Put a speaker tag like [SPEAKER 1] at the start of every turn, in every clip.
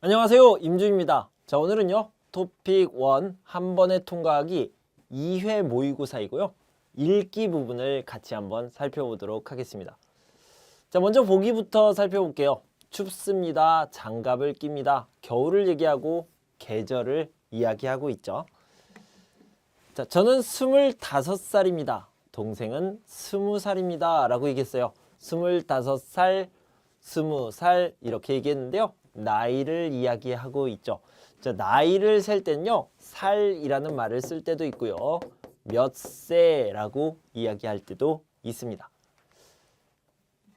[SPEAKER 1] 안녕하세요, 임주입니다. 자, 오늘은요 토픽 1 한 번에 통과하기 2회 모의고사이고요 읽기 부분을 같이 한번 살펴보도록 하겠습니다. 자, 먼저 보기부터 살펴볼게요. 춥습니다, 장갑을 낍니다, 겨울을 얘기하고 계절을 이야기하고 있죠. 자, 저는 25살입니다. 동생은 20살입니다 라고 얘기했어요. 25살, 20살 이렇게 얘기했는데요. 나이를 이야기하고 있죠. 자, 나이를 셀 때는요, 살이라는 말을 쓸 때도 있고요. 몇 세라고 이야기할 때도 있습니다.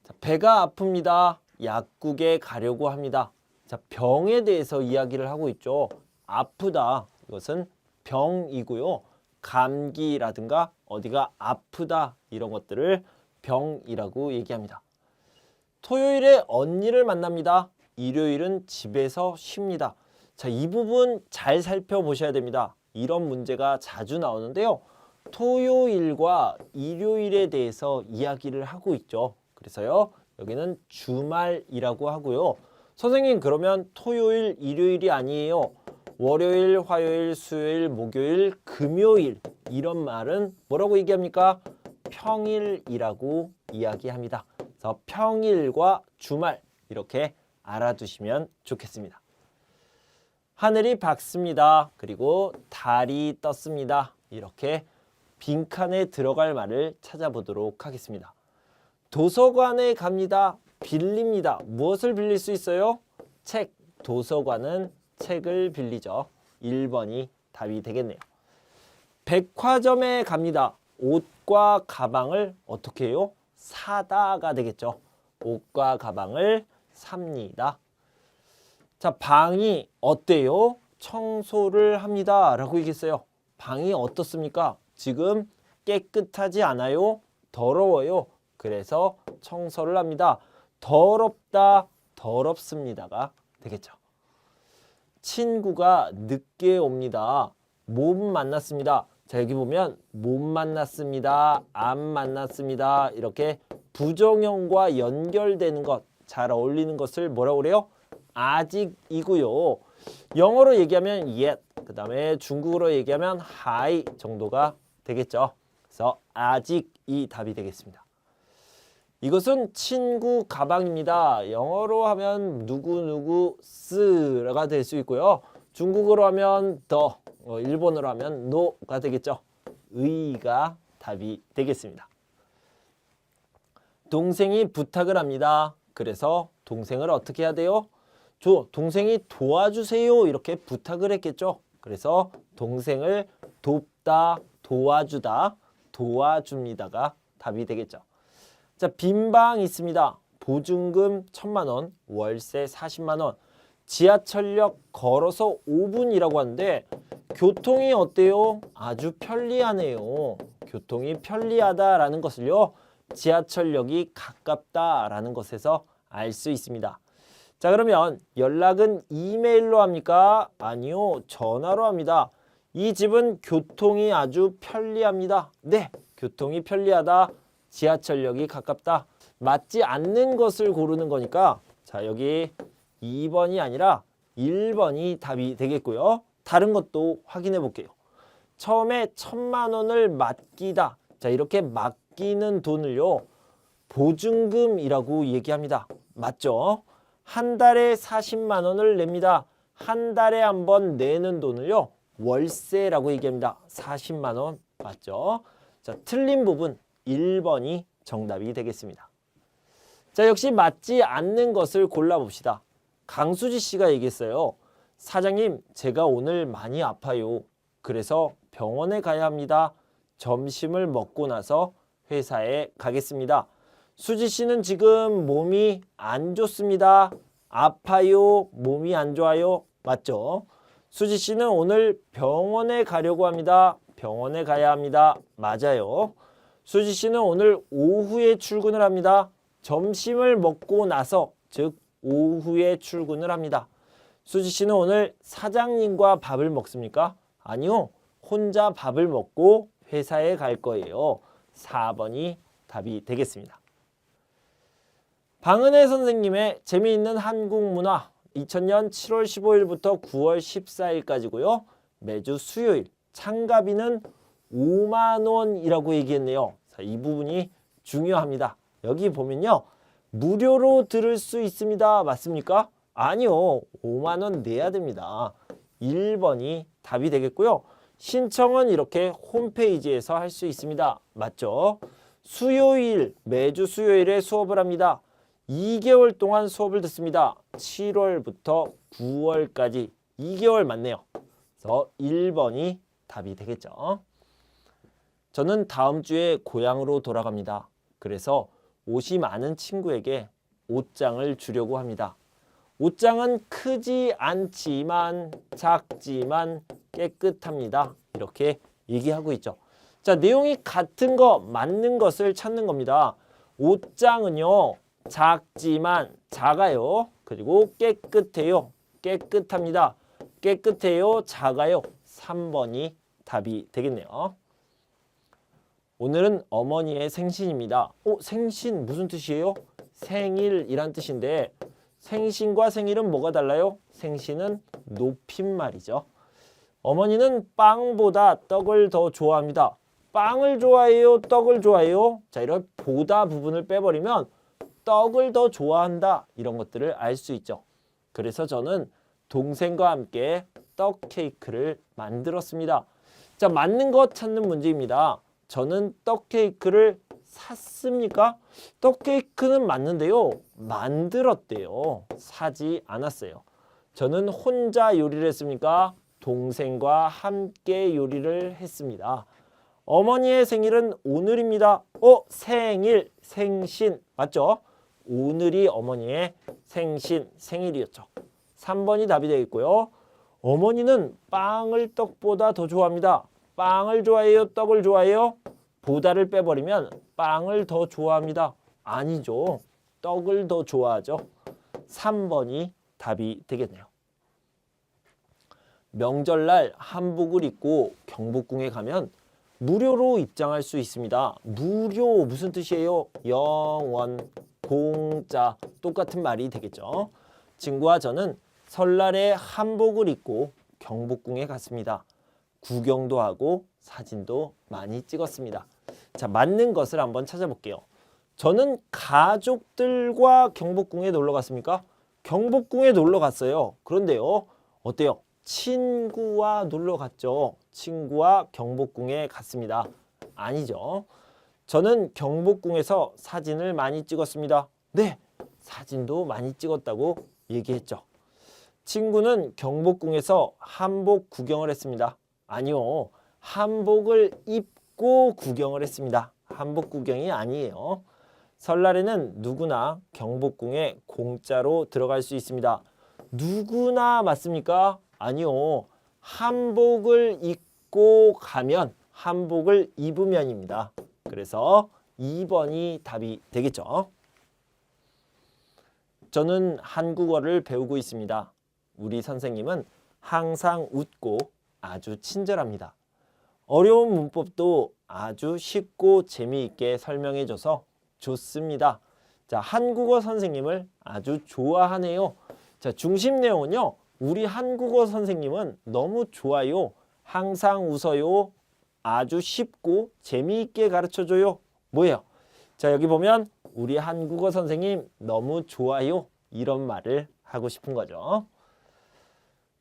[SPEAKER 1] 자, 배가 아픕니다. 약국에 가려고 합니다. 자, 병에 대해서 이야기를 하고 있죠. 아프다. 이것은 병이고요. 감기라든가 어디가 아프다 이런 것들을 병이라고 얘기합니다. 토요일에 언니를 만납니다. 일요일은 집에서 쉽니다. 자, 이 부분 잘 살펴보셔야 됩니다. 이런 문제가 자주 나오는데요. 토요일과 일요일에 대해서 이야기를 하고 있죠. 그래서요, 여기는 주말이라고 하고요. 선생님, 그러면 토요일, 일요일이 아니에요. 월요일, 화요일, 수요일, 목요일, 금요일 이런 말은 뭐라고 얘기합니까? 평일이라고 이야기합니다. 그래서 평일과 주말 이렇게 알아두시면 좋겠습니다. 하늘이 밝습니다. 그리고 달이 떴습니다. 이렇게 빈칸에 들어갈 말을 찾아보도록 하겠습니다. 도서관에 갑니다. 빌립니다. 무엇을 빌릴 수 있어요? 책. 도서관은 책을 빌리죠. 1번이 답이 되겠네요. 백화점에 갑니다. 옷과 가방을 어떻게 해요? 사다가 되겠죠. 옷과 가방을 삽니다. 자, 방이 어때요? 청소를 합니다 라고 얘기했어요. 방이 어떻습니까? 지금 깨끗하지 않아요? 더러워요. 그래서 청소를 합니다. 더럽다, 더럽습니다가 되겠죠. 친구가 늦게 옵니다. 못 만났습니다. 자, 여기 보면 못 만났습니다, 안 만났습니다 이렇게 부정형과 연결되는 것, 잘 어울리는 것을 뭐라고 그래요? 아직이고요. 영어로 얘기하면 yet, 그 다음에 중국어로 얘기하면 hi 정도가 되겠죠. 그래서 아직이 답이 되겠습니다. 이것은 친구 가방입니다. 영어로 하면 누구누구스가 될 수 있고요. 중국어로 하면 더, 일본어로 하면 노가 되겠죠. 의가 답이 되겠습니다. 동생이 부탁을 합니다. 그래서 동생을 어떻게 해야 돼요? 동생이 도와주세요 이렇게 부탁을 했겠죠. 그래서 동생을 돕다, 도와주다, 도와줍니다가 답이 되겠죠. 자, 빈방 있습니다. 보증금 1,000만 원, 월세 40만 원. 지하철역 걸어서 5분이라고 하는데 교통이 어때요? 아주 편리하네요. 교통이 편리하다라는 것을요, 지하철역이 가깝다라는 것에서 알 수 있습니다. 자, 그러면 연락은 이메일로 합니까? 아니요, 전화로 합니다. 이 집은 교통이 아주 편리합니다. 네, 교통이 편리하다. 지하철역이 가깝다. 맞지 않는 것을 고르는 거니까, 자, 여기 2번이 아니라 1번이 답이 되겠고요. 다른 것도 확인해 볼게요. 처음에 1,000만 원을 맡기다. 자, 이렇게 맡기는 돈을요, 보증금이라고 얘기합니다. 맞죠? 한 달에 40만 원을 냅니다. 한 달에 한 번 내는 돈을요, 월세라고 얘기합니다. 40만 원 맞죠? 자, 틀린 부분 1번이 정답이 되겠습니다. 자, 역시 맞지 않는 것을 골라봅시다. 강수지 씨가 얘기했어요. 사장님, 제가 오늘 많이 아파요. 그래서 병원에 가야 합니다. 점심을 먹고 나서 회사에 가겠습니다. 수지 씨는 지금 몸이 안 좋습니다. 아파요. 몸이 안 좋아요. 맞죠? 수지 씨는 오늘 병원에 가려고 합니다. 병원에 가야 합니다. 맞아요. 수지 씨는 오늘 오후에 출근을 합니다. 점심을 먹고 나서, 즉 오후에 출근을 합니다. 수지 씨는 오늘 사장님과 밥을 먹습니까? 아니요. 혼자 밥을 먹고 회사에 갈 거예요. 4번이 답이 되겠습니다. 방은혜 선생님의 재미있는 한국 문화, 2000년 7월 15일부터 9월 14일까지고요. 매주 수요일 참가비는 5만 원이라고 얘기했네요. 자, 이 부분이 중요합니다. 여기 보면요. 무료로 들을 수 있습니다. 맞습니까? 아니요. 5만 원 내야 됩니다. 1번이 답이 되겠고요. 신청은 이렇게 홈페이지에서 할 수 있습니다. 맞죠? 수요일, 매주 수요일에 수업을 합니다. 2개월 동안 수업을 듣습니다. 7월부터 9월까지 2개월 맞네요. 그래서 1번이 답이 되겠죠. 저는 다음 주에 고향으로 돌아갑니다. 그래서 옷이 많은 친구에게 옷장을 주려고 합니다. 옷장은 크지 않지만 작지만 깨끗합니다. 이렇게 얘기하고 있죠. 자, 내용이 같은 거 맞는 것을 찾는 겁니다. 옷장은요. 작지만 작아요. 그리고 깨끗해요. 깨끗합니다. 깨끗해요. 작아요. 3번이 답이 되겠네요. 오늘은 어머니의 생신입니다. 생신 무슨 뜻이에요? 생일이란 뜻인데 생신과 생일은 뭐가 달라요? 생신은 높임말이죠. 어머니는 빵보다 떡을 더 좋아합니다. 빵을 좋아해요? 떡을 좋아해요? 자, 이런 보다 부분을 빼버리면 떡을 더 좋아한다. 이런 것들을 알 수 있죠. 그래서 저는 동생과 함께 떡 케이크를 만들었습니다. 자, 맞는 것 찾는 문제입니다. 저는 떡 케이크를 샀습니까? 떡 케이크는 맞는데요. 만들었대요. 사지 않았어요. 저는 혼자 요리를 했습니까? 동생과 함께 요리를 했습니다. 어머니의 생일은 오늘입니다. 생일, 생신 맞죠? 오늘이 어머니의 생신, 생일이었죠. 3번이 답이 되겠고요. 어머니는 빵을 떡보다 더 좋아합니다. 빵을 좋아해요? 떡을 좋아해요? 보다를 빼버리면 빵을 더 좋아합니다. 아니죠. 떡을 더 좋아하죠. 3번이 답이 되겠네요. 명절날 한복을 입고 경복궁에 가면 무료로 입장할 수 있습니다. 무료 무슨 뜻이에요? 영원, 공짜 똑같은 말이 되겠죠. 친구와 저는 설날에 한복을 입고 경복궁에 갔습니다. 구경도 하고 사진도 많이 찍었습니다. 자, 맞는 것을 한번 찾아볼게요. 저는 가족들과 경복궁에 놀러 갔습니까? 경복궁에 놀러 갔어요. 그런데요. 어때요? 친구와 놀러 갔죠. 친구와 경복궁에 갔습니다. 아니죠. 저는 경복궁에서 사진을 많이 찍었습니다. 네, 사진도 많이 찍었다고 얘기했죠. 친구는 경복궁에서 한복 구경을 했습니다. 아니요. 한복을 입고 구경을 했습니다. 한복 구경이 아니에요. 설날에는 누구나 경복궁에 공짜로 들어갈 수 있습니다. 누구나 맞습니까? 아니요. 한복을 입고 가면 한복을 입으면입니다. 그래서 2번이 답이 되겠죠. 저는 한국어를 배우고 있습니다. 우리 선생님은 항상 웃고 아주 친절합니다. 어려운 문법도 아주 쉽고 재미있게 설명해줘서 좋습니다. 자, 한국어 선생님을 아주 좋아하네요. 자, 중심 내용은요. 우리 한국어 선생님은 너무 좋아요. 항상 웃어요. 아주 쉽고 재미있게 가르쳐줘요. 뭐예요? 자, 여기 보면 우리 한국어 선생님 너무 좋아요. 이런 말을 하고 싶은 거죠.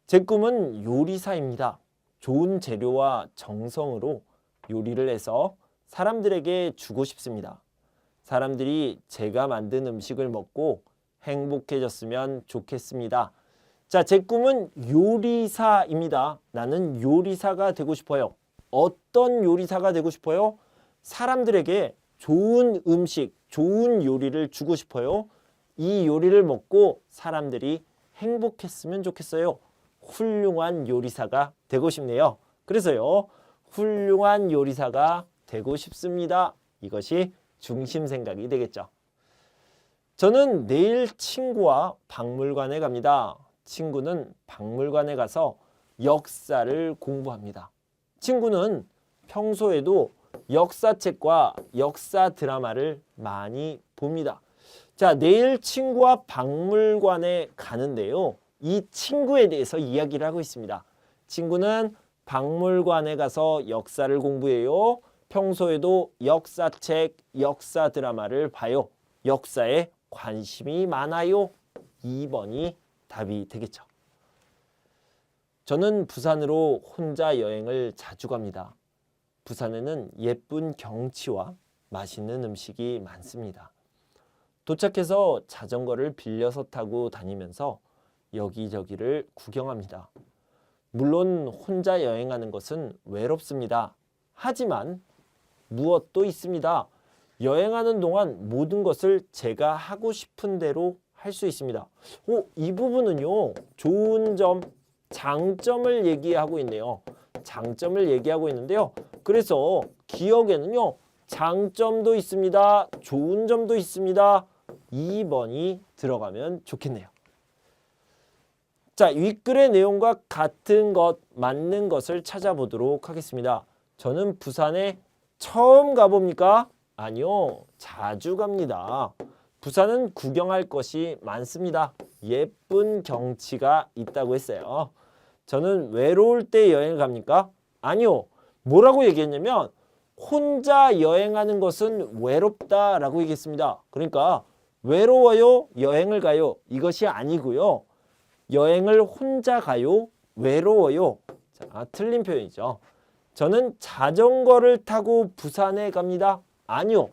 [SPEAKER 1] 제 꿈은 요리사입니다. 좋은 재료와 정성으로 요리를 해서 사람들에게 주고 싶습니다. 사람들이 제가 만든 음식을 먹고 행복해졌으면 좋겠습니다. 자, 제 꿈은 요리사입니다. 나는 요리사가 되고 싶어요. 어떤 요리사가 되고 싶어요? 사람들에게 좋은 음식, 좋은 요리를 주고 싶어요. 이 요리를 먹고 사람들이 행복했으면 좋겠어요. 훌륭한 요리사가 되고 싶네요. 그래서요. 훌륭한 요리사가 되고 싶습니다. 이것이 중심 생각이 되겠죠. 저는 내일 친구와 박물관에 갑니다. 친구는 박물관에 가서 역사를 공부합니다. 친구는 평소에도 역사책과 역사 드라마를 많이 봅니다. 자, 내일 친구와 박물관에 가는데요. 이 친구에 대해서 이야기를 하고 있습니다. 친구는 박물관에 가서 역사를 공부해요. 평소에도 역사책, 역사 드라마를 봐요. 역사에 관심이 많아요. 2번이 답이 되겠죠. 저는 부산으로 혼자 여행을 자주 갑니다. 부산에는 예쁜 경치와 맛있는 음식이 많습니다. 도착해서 자전거를 빌려서 타고 다니면서 여기저기를 구경합니다. 물론 혼자 여행하는 것은 외롭습니다. 하지만 무엇도 있습니다. 여행하는 동안 모든 것을 제가 하고 싶은 대로 할 수 있습니다. 이 부분은요, 좋은 점, 장점을 얘기하고 있네요. 장점을 얘기하고 있는데요. 그래서 기억에는요, 장점도 있습니다. 좋은 점도 있습니다. 2번이 들어가면 좋겠네요. 자, 윗글의 내용과 같은 것, 맞는 것을 찾아보도록 하겠습니다. 저는 부산에 처음 가봅니까? 아니요, 자주 갑니다. 부산은 구경할 것이 많습니다. 예쁜 경치가 있다고 했어요. 저는 외로울 때 여행을 갑니까? 아니요. 뭐라고 얘기했냐면 혼자 여행하는 것은 외롭다라고 얘기했습니다. 그러니까 외로워요, 여행을 가요. 이것이 아니고요. 여행을 혼자 가요, 외로워요. 자, 틀린 표현이죠. 저는 자전거를 타고 부산에 갑니다. 아니요.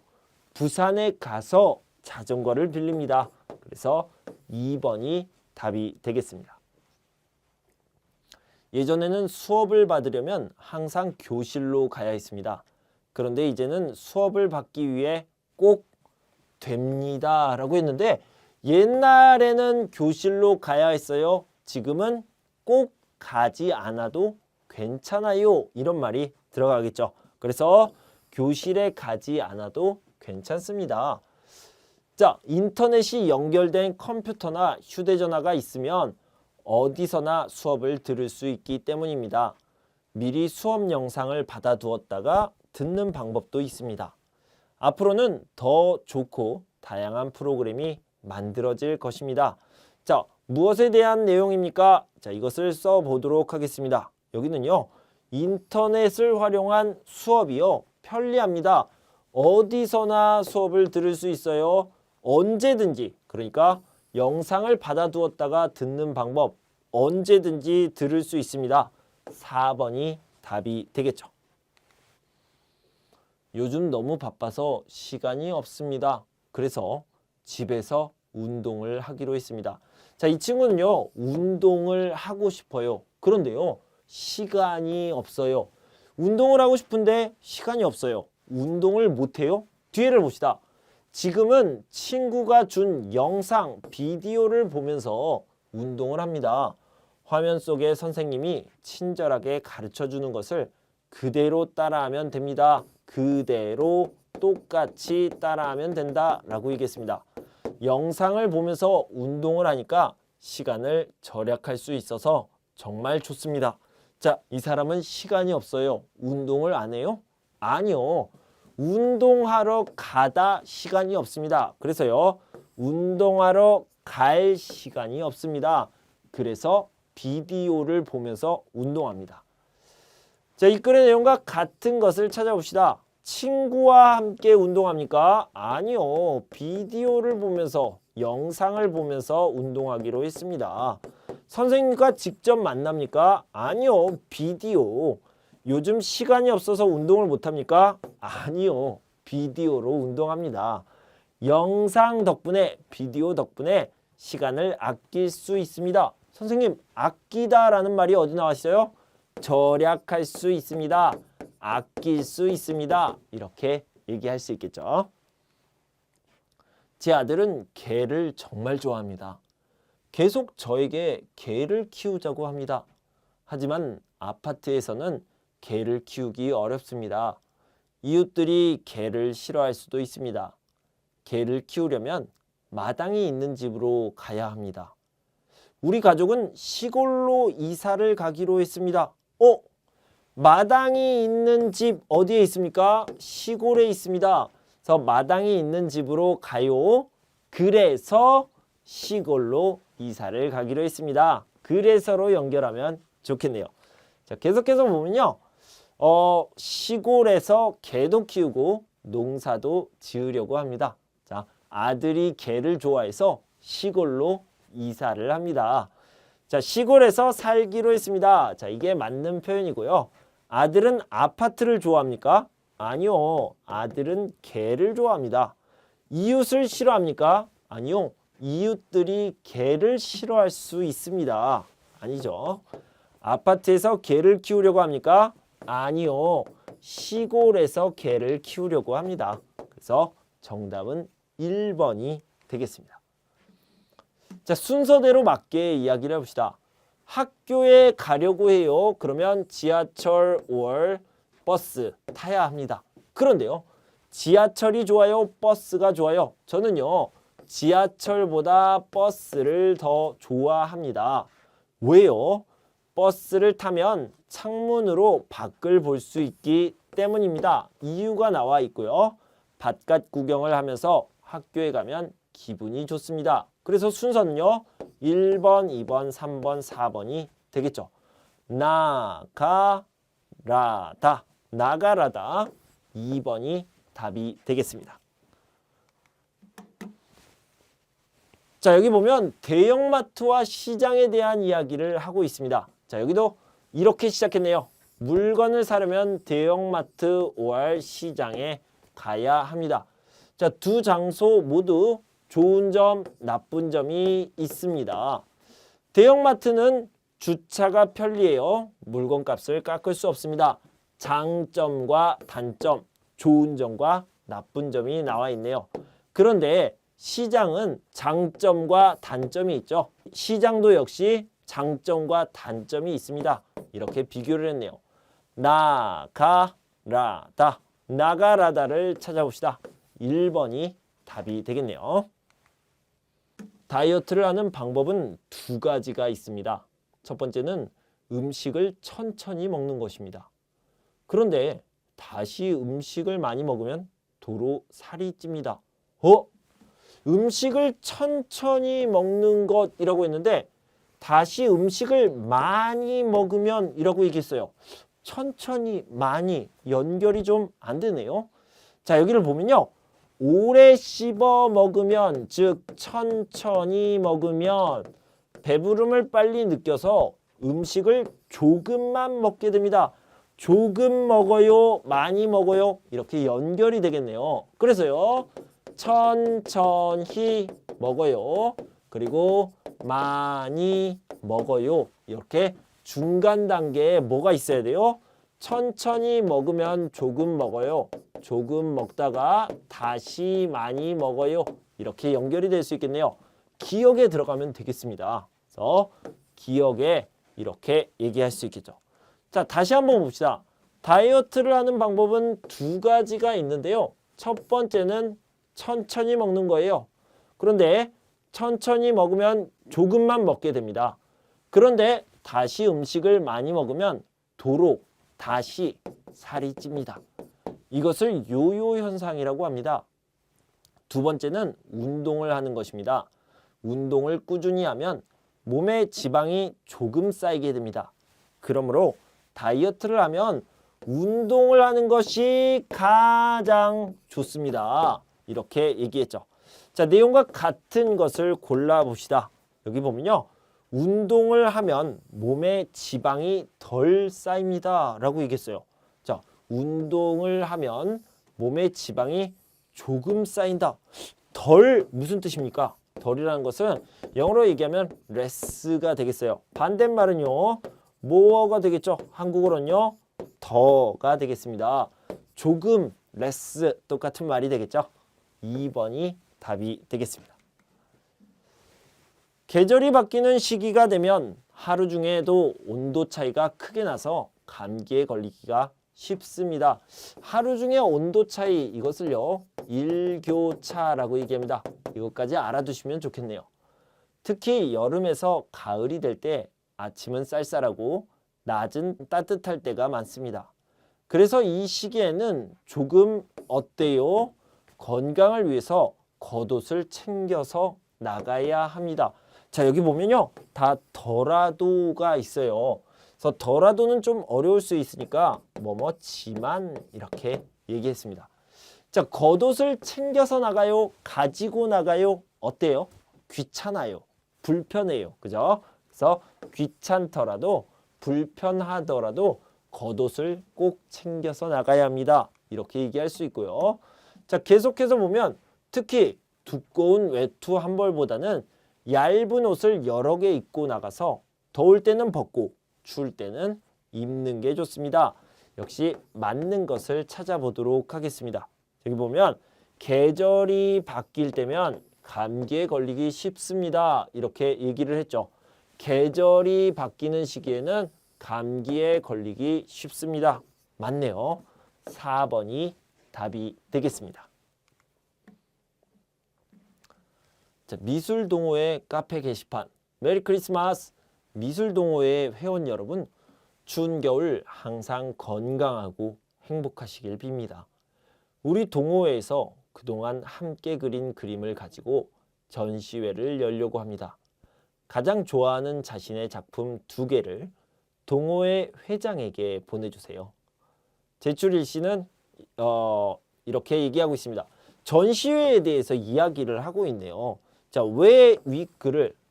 [SPEAKER 1] 부산에 가서 자전거를 빌립니다. 그래서 2번이 답이 되겠습니다. 예전에는 수업을 받으려면 항상 교실로 가야 했습니다. 그런데 이제는 수업을 받기 위해 꼭 됩니다 라고 했는데 옛날에는 교실로 가야 했어요. 지금은 꼭 가지 않아도 괜찮아요. 이런 말이 들어가겠죠. 그래서 교실에 가지 않아도 괜찮습니다. 자, 인터넷이 연결된 컴퓨터나 휴대전화가 있으면 어디서나 수업을 들을 수 있기 때문입니다. 미리 수업 영상을 받아두었다가 듣는 방법도 있습니다. 앞으로는 더 좋고 다양한 프로그램이 만들어질 것입니다. 자, 무엇에 대한 내용입니까? 자, 이것을 써보도록 하겠습니다. 여기는요, 인터넷을 활용한 수업이요, 편리합니다. 어디서나 수업을 들을 수 있어요. 언제든지, 그러니까 영상을 받아두었다가 듣는 방법, 언제든지 들을 수 있습니다. 4번이 답이 되겠죠. 요즘 너무 바빠서 시간이 없습니다. 그래서 집에서 운동을 하기로 했습니다. 자, 이 친구는요, 운동을 하고 싶어요. 그런데요, 시간이 없어요. 운동을 하고 싶은데 시간이 없어요. 운동을 못해요? 뒤에를 봅시다. 지금은 친구가 준 영상, 비디오를 보면서 운동을 합니다. 화면 속에 선생님이 친절하게 가르쳐주는 것을 그대로 따라하면 됩니다. 그대로 똑같이 따라하면 된다 라고 얘기했습니다. 영상을 보면서 운동을 하니까 시간을 절약할 수 있어서 정말 좋습니다. 자, 이 사람은 시간이 없어요. 운동을 안 해요? 아니요. 운동하러 가다 시간이 없습니다. 그래서요, 운동하러 갈 시간이 없습니다. 그래서 비디오를 보면서 운동합니다. 자, 이 글의 내용과 같은 것을 찾아봅시다. 친구와 함께 운동합니까? 아니요. 비디오를 보면서, 영상을 보면서 운동하기로 했습니다. 선생님과 직접 만납니까? 아니요. 비디오. 요즘 시간이 없어서 운동을 못합니까? 아니요. 비디오로 운동합니다. 영상 덕분에, 비디오 덕분에 시간을 아낄 수 있습니다. 선생님, 아끼다라는 말이 어디 나왔어요? 절약할 수 있습니다. 아낄 수 있습니다. 이렇게 얘기할 수 있겠죠. 제 아들은 개를 정말 좋아합니다. 계속 저에게 개를 키우자고 합니다. 하지만 아파트에서는 개를 키우기 어렵습니다. 이웃들이 개를 싫어할 수도 있습니다. 개를 키우려면 마당이 있는 집으로 가야 합니다. 우리 가족은 시골로 이사를 가기로 했습니다. 마당이 있는 집 어디에 있습니까? 시골에 있습니다. 그래서 마당이 있는 집으로 가요. 그래서 시골로 이사를 가기로 했습니다. 그래서로 연결하면 좋겠네요. 자, 계속해서 보면요. 시골에서 개도 키우고 농사도 지으려고 합니다. 자, 아들이 개를 좋아해서 시골로 이사를 합니다. 자, 시골에서 살기로 했습니다. 자, 이게 맞는 표현이고요. 아들은 아파트를 좋아합니까? 아니요. 아들은 개를 좋아합니다. 이웃을 싫어합니까? 아니요. 이웃들이 개를 싫어할 수 있습니다. 아니죠. 아파트에서 개를 키우려고 합니까? 아니요. 시골에서 개를 키우려고 합니다. 그래서 정답은 1번이 되겠습니다. 자, 순서대로 맞게 이야기를 해봅시다. 학교에 가려고 해요. 그러면 지하철 or 버스 타야 합니다. 그런데요. 지하철이 좋아요? 버스가 좋아요? 저는요. 지하철보다 버스를 더 좋아합니다. 왜요? 버스를 타면 창문으로 밖을 볼 수 있기 때문입니다. 이유가 나와 있고요. 바깥 구경을 하면서 학교에 가면 기분이 좋습니다. 그래서 순서는요. 1번, 2번, 3번, 4번이 되겠죠. 나가라다. 나가라다. 2번이 답이 되겠습니다. 자, 여기 보면 대형마트와 시장에 대한 이야기를 하고 있습니다. 자, 여기도 이렇게 시작했네요. 물건을 사려면 대형마트 or 시장에 가야 합니다. 자, 두 장소 모두 좋은 점, 나쁜 점이 있습니다. 대형마트는 주차가 편리해요. 물건값을 깎을 수 없습니다. 장점과 단점, 좋은 점과 나쁜 점이 나와 있네요. 그런데 시장은 장점과 단점이 있죠. 시장도 역시 장점과 단점이 있습니다. 이렇게 비교를 했네요. 나가라다. 나가라다를 찾아봅시다. 1번이 답이 되겠네요. 다이어트를 하는 방법은 두 가지가 있습니다. 첫 번째는 음식을 천천히 먹는 것입니다. 그런데 다시 음식을 많이 먹으면 도로 살이 찝니다. 음식을 천천히 먹는 것이라고 했는데 다시 음식을 많이 먹으면 이라고 얘기했어요. 천천히 많이 연결이 좀 안 되네요. 자, 여기를 보면요. 오래 씹어 먹으면, 즉 천천히 먹으면 배부름을 빨리 느껴서 음식을 조금만 먹게 됩니다. 조금 먹어요, 많이 먹어요, 이렇게 연결이 되겠네요. 그래서요. 천천히 먹어요. 그리고 많이 먹어요. 이렇게 중간 단계에 뭐가 있어야 돼요? 천천히 먹으면 조금 먹어요. 조금 먹다가 다시 많이 먹어요. 이렇게 연결이 될 수 있겠네요. 기억에 들어가면 되겠습니다. 그래서 기억에 이렇게 얘기할 수 있겠죠. 자, 다시 한번 봅시다. 다이어트를 하는 방법은 두 가지가 있는데요. 첫 번째는 천천히 먹는 거예요. 그런데 천천히 먹으면 조금만 먹게 됩니다. 그런데 다시 음식을 많이 먹으면 도로 다시 살이 찝니다. 이것을 요요 현상이라고 합니다. 두 번째는 운동을 하는 것입니다. 운동을 꾸준히 하면 몸에 지방이 조금 쌓이게 됩니다. 그러므로 다이어트를 하면 운동을 하는 것이 가장 좋습니다. 이렇게 얘기했죠. 자, 내용과 같은 것을 골라봅시다. 여기 보면요. 운동을 하면 몸에 지방이 덜 쌓입니다. 라고 얘기했어요. 자, 운동을 하면 몸에 지방이 조금 쌓인다. 덜 무슨 뜻입니까? 덜이라는 것은 영어로 얘기하면 less가 되겠어요. 반대말은요. more가 되겠죠. 한국어로는요. 더가 되겠습니다. 조금, less 똑같은 말이 되겠죠. 2번이 답이 되겠습니다. 계절이 바뀌는 시기가 되면 하루 중에도 온도 차이가 크게 나서 감기에 걸리기가 쉽습니다. 하루 중에 온도 차이, 이것을요 일교차라고 얘기합니다. 이것까지 알아두시면 좋겠네요. 특히 여름에서 가을이 될 때 아침은 쌀쌀하고 낮은 따뜻할 때가 많습니다. 그래서 이 시기에는 조금 어때요? 건강을 위해서 겉옷을 챙겨서 나가야 합니다. 자, 여기 보면요. 다 더라도가 있어요. 그래서 더라도는 좀 어려울 수 있으니까 뭐뭐지만 이렇게 얘기했습니다. 자, 겉옷을 챙겨서 나가요? 가지고 나가요? 어때요? 귀찮아요. 불편해요. 그죠? 그래서 귀찮더라도 불편하더라도 겉옷을 꼭 챙겨서 나가야 합니다. 이렇게 얘기할 수 있고요. 자, 계속해서 보면 특히 두꺼운 외투 한 벌보다는 얇은 옷을 여러 개 입고 나가서 더울 때는 벗고 추울 때는 입는 게 좋습니다. 역시 맞는 것을 찾아보도록 하겠습니다. 여기 보면 계절이 바뀔 때면 감기에 걸리기 쉽습니다. 이렇게 얘기를 했죠. 계절이 바뀌는 시기에는 감기에 걸리기 쉽습니다. 맞네요. 4번이 답이 되겠습니다. 자, 미술동호회 카페 게시판. 메리 크리스마스. 미술동호회 회원 여러분, 추운 겨울 항상 건강하고 행복하시길 빕니다. 우리 동호회에서 그동안 함께 그린 그림을 가지고 전시회를 열려고 합니다. 가장 좋아하는 자신의 작품 2개를 동호회 회장에게 보내주세요. 제출 일시는 이렇게 얘기하고 있습니다. 전시회에 대해서 이야기를 하고 있네요. 자, 왜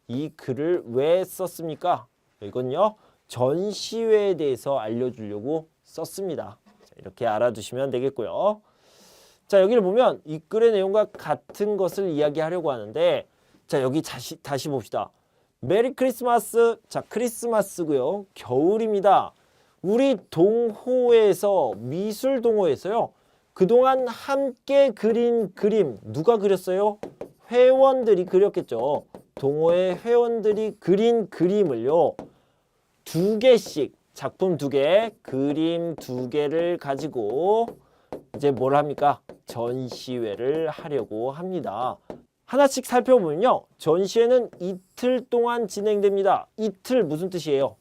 [SPEAKER 1] 이 글을 왜 썼습니까? 이건요, 전시회에 대해서 알려주려고 썼습니다. 자, 이렇게 알아두시면 되겠고요. 자, 여기를 보면 이 글의 내용과 같은 것을 이야기하려고 하는데, 자, 여기 다시 봅시다. 메리 크리스마스. 자, 크리스마스고요. 겨울입니다. 우리 동호회에서, 미술 동호회에서요, 그동안 함께 그린 그림 누가 그렸어요? 회원들이 그렸겠죠. 동호회 회원들이 그린 그림을요, 2개씩, 작품 2개, 그림 2개를 가지고 이제 뭘 합니까? 전시회를 하려고 합니다. 하나씩 살펴보면요, 전시회는 이틀 동안 진행됩니다. 이틀 무슨 뜻이에요?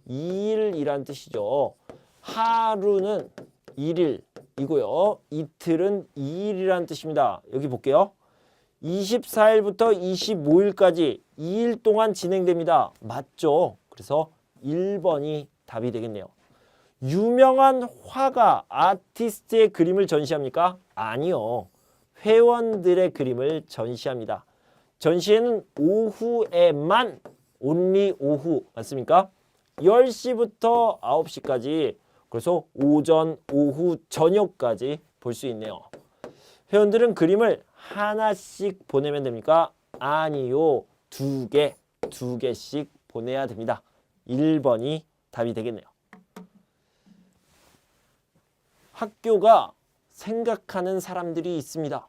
[SPEAKER 1] 2일이란 뜻이죠. 하루는 1일이고요. 이틀은 2일이란 뜻입니다. 여기 볼게요. 24일부터 25일까지 2일 동안 진행됩니다. 맞죠? 그래서 1번이 답이 되겠네요. 유명한 화가, 아티스트의 그림을 전시합니까? 아니요. 회원들의 그림을 전시합니다. 전시회는 오후에만, only 오후, 맞습니까? 10시부터 9시까지, 그래서 오전, 오후, 저녁까지 볼 수 있네요. 회원들은 그림을 하나씩 보내면 됩니까? 아니요. 2개씩 보내야 됩니다. 1번이 답이 되겠네요. 학교가 생각하는 사람들이 있습니다.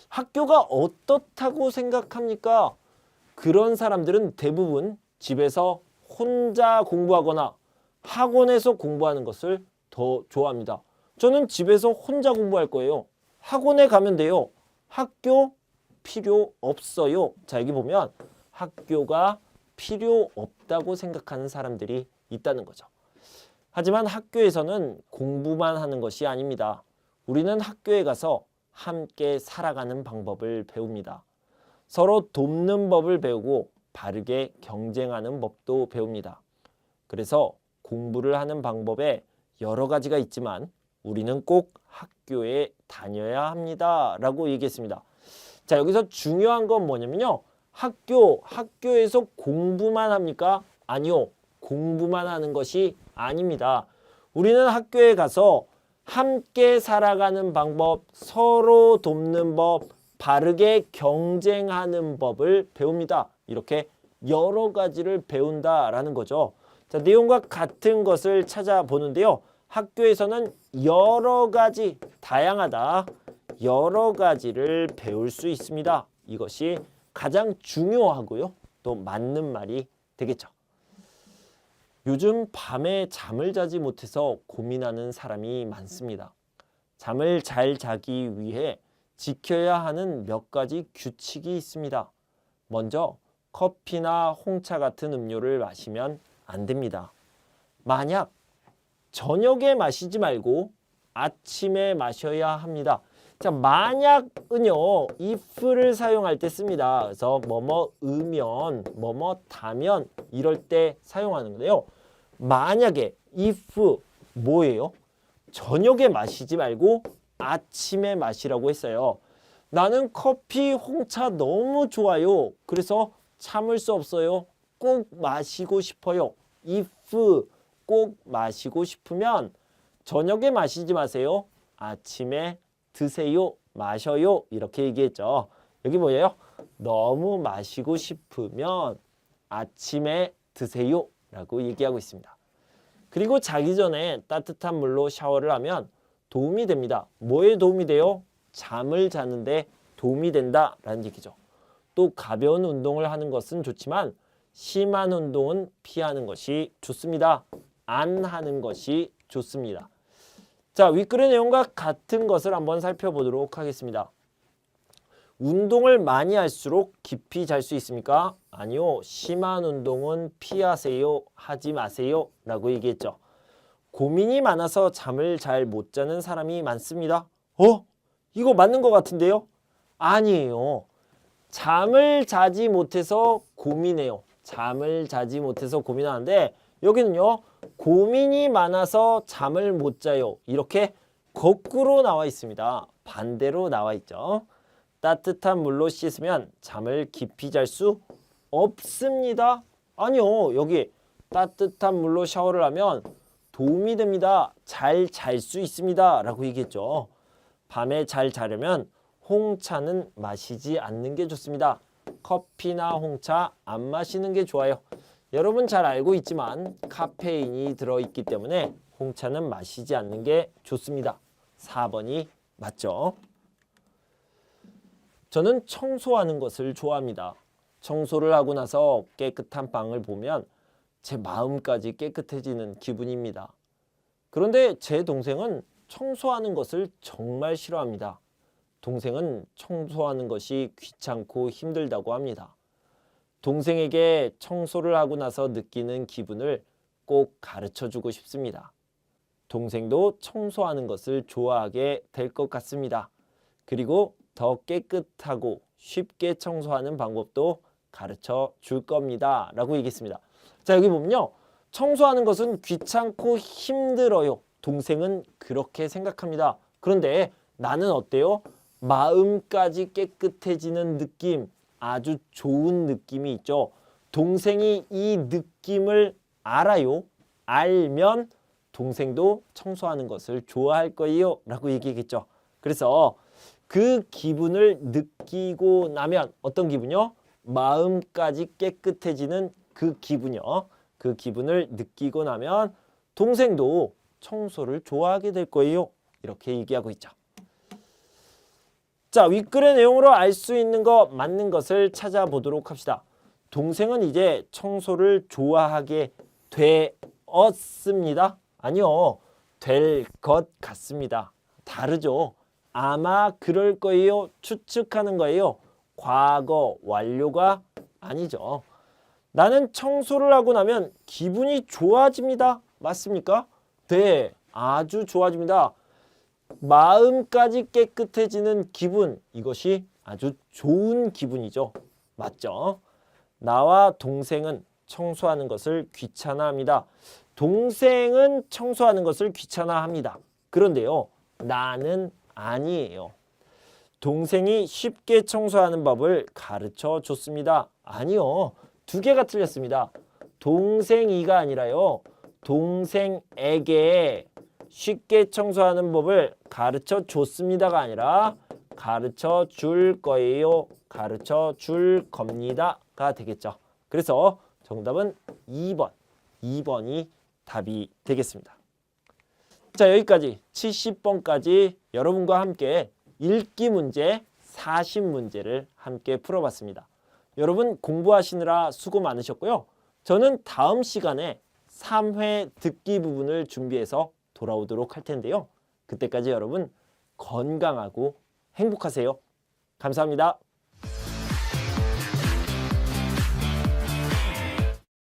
[SPEAKER 1] 학교가 어떻다고 생각합니까? 그런 사람들은 대부분 집에서 혼자 공부하거나 학원에서 공부하는 것을 더 좋아합니다. 저는 집에서 혼자 공부할 거예요. 학원에 가면 돼요. 학교 필요 없어요. 자, 여기 보면 학교가 필요 없다고 생각하는 사람들이 있다는 거죠. 하지만 학교에서는 공부만 하는 것이 아닙니다. 우리는 학교에 가서 함께 살아가는 방법을 배웁니다. 서로 돕는 법을 배우고 바르게 경쟁하는 법도 배웁니다. 그래서 공부를 하는 방법에 여러 가지가 있지만 우리는 꼭 학교에 다녀야 합니다. 라고 얘기했습니다. 자, 여기서 중요한 건 뭐냐면요. 학교에서 공부만 합니까? 아니요. 공부만 하는 것이 아닙니다. 우리는 학교에 가서 함께 살아가는 방법, 서로 돕는 법, 바르게 경쟁하는 법을 배웁니다. 이렇게 여러 가지를 배운다라는 거죠. 자, 내용과 같은 것을 찾아보는데요. 학교에서는 여러 가지, 다양하다, 여러 가지를 배울 수 있습니다. 이것이 가장 중요하고요. 또 맞는 말이 되겠죠. 요즘 밤에 잠을 자지 못해서 고민하는 사람이 많습니다. 잠을 잘 자기 위해 지켜야 하는 몇 가지 규칙이 있습니다. 먼저 커피나 홍차 같은 음료를 마시면 안 됩니다. 만약 저녁에 마시지 말고 아침에 마셔야 합니다. 자, 만약은요, if를 사용할 때 씁니다. 그래서 뭐뭐으면, 뭐뭐다면 이럴 때 사용하는 건데요. 만약에 if 뭐예요? 저녁에 마시지 말고 아침에 마시라고 했어요. 나는 커피, 홍차 너무 좋아요. 그래서 참을 수 없어요. 꼭 마시고 싶어요. if 꼭 마시고 싶으면 저녁에 마시지 마세요. 아침에 드세요. 마셔요. 이렇게 얘기했죠. 여기 뭐예요? 너무 마시고 싶으면 아침에 드세요. 라고 얘기하고 있습니다. 그리고 자기 전에 따뜻한 물로 샤워를 하면 도움이 됩니다. 뭐에 도움이 돼요? 잠을 자는데 도움이 된다라는 얘기죠. 또 가벼운 운동을 하는 것은 좋지만 심한 운동은 피하는 것이 좋습니다. 안 하는 것이 좋습니다. 자, 윗글의 내용과 같은 것을 한번 살펴보도록 하겠습니다. 운동을 많이 할수록 깊이 잘 수 있습니까? 아니요. 심한 운동은 피하세요. 하지 마세요. 라고 얘기했죠. 고민이 많아서 잠을 잘 못 자는 사람이 많습니다. 이거 맞는 것 같은데요? 아니에요. 잠을 자지 못해서 고민해요. 잠을 자지 못해서 고민하는데 여기는요. 고민이 많아서 잠을 못 자요. 이렇게 거꾸로 나와 있습니다. 반대로 나와 있죠. 따뜻한 물로 씻으면 잠을 깊이 잘 수 없습니다. 아니요. 여기 따뜻한 물로 샤워를 하면 도움이 됩니다. 잘 잘 수 있습니다. 라고 얘기했죠. 밤에 잘 자려면 홍차는 마시지 않는 게 좋습니다. 커피나 홍차 안 마시는 게 좋아요. 여러분 잘 알고 있지만 카페인이 들어있기 때문에 홍차는 마시지 않는 게 좋습니다. 4번이 맞죠? 저는 청소하는 것을 좋아합니다. 청소를 하고 나서 깨끗한 방을 보면 제 마음까지 깨끗해지는 기분입니다. 그런데 제 동생은 청소하는 것을 정말 싫어합니다. 동생은 청소하는 것이 귀찮고 힘들다고 합니다. 동생에게 청소를 하고 나서 느끼는 기분을 꼭 가르쳐주고 싶습니다. 동생도 청소하는 것을 좋아하게 될 것 같습니다. 그리고 더 깨끗하고 쉽게 청소하는 방법도 가르쳐 줄 겁니다. 라고 얘기했습니다. 자, 여기 보면요. 청소하는 것은 귀찮고 힘들어요. 동생은 그렇게 생각합니다. 그런데 나는 어때요? 마음까지 깨끗해지는 느낌, 아주 좋은 느낌이 있죠. 동생이 이 느낌을 알아요. 알면 동생도 청소하는 것을 좋아할 거예요. 라고 얘기했죠. 그래서 그 기분을 느끼고 나면 어떤 기분이요? 마음까지 깨끗해지는 그 기분이요. 그 기분을 느끼고 나면 동생도 청소를 좋아하게 될 거예요. 이렇게 얘기하고 있죠. 자, 윗글의 내용으로 알 수 있는 거 맞는 것을 찾아보도록 합시다. 동생은 이제 청소를 좋아하게 되었습니다. 아니요. 될 것 같습니다. 다르죠. 아마 그럴 거예요. 추측하는 거예요. 과거 완료가 아니죠. 나는 청소를 하고 나면 기분이 좋아집니다. 맞습니까? 네, 아주 좋아집니다. 마음까지 깨끗해지는 기분, 이것이 아주 좋은 기분이죠. 맞죠? 나와 동생은 청소하는 것을 귀찮아합니다. 동생은 청소하는 것을 귀찮아합니다. 그런데요, 나는 아니에요. 동생이 쉽게 청소하는 법을 가르쳐 줬습니다. 아니요. 두 개가 틀렸습니다. 동생이가 아니라요. 동생에게 쉽게 청소하는 법을 가르쳐 줬습니다가 아니라 가르쳐 줄 거예요. 가르쳐 줄 겁니다가 되겠죠. 그래서 정답은 2번. 2번이 답이 되겠습니다. 자, 여기까지 70번까지 여러분과 함께 읽기 문제, 40문제를 함께 풀어봤습니다. 여러분 공부하시느라 수고 많으셨고요. 저는 다음 시간에 3회 듣기 부분을 준비해서 돌아오도록 할 텐데요. 그때까지 여러분 건강하고 행복하세요. 감사합니다.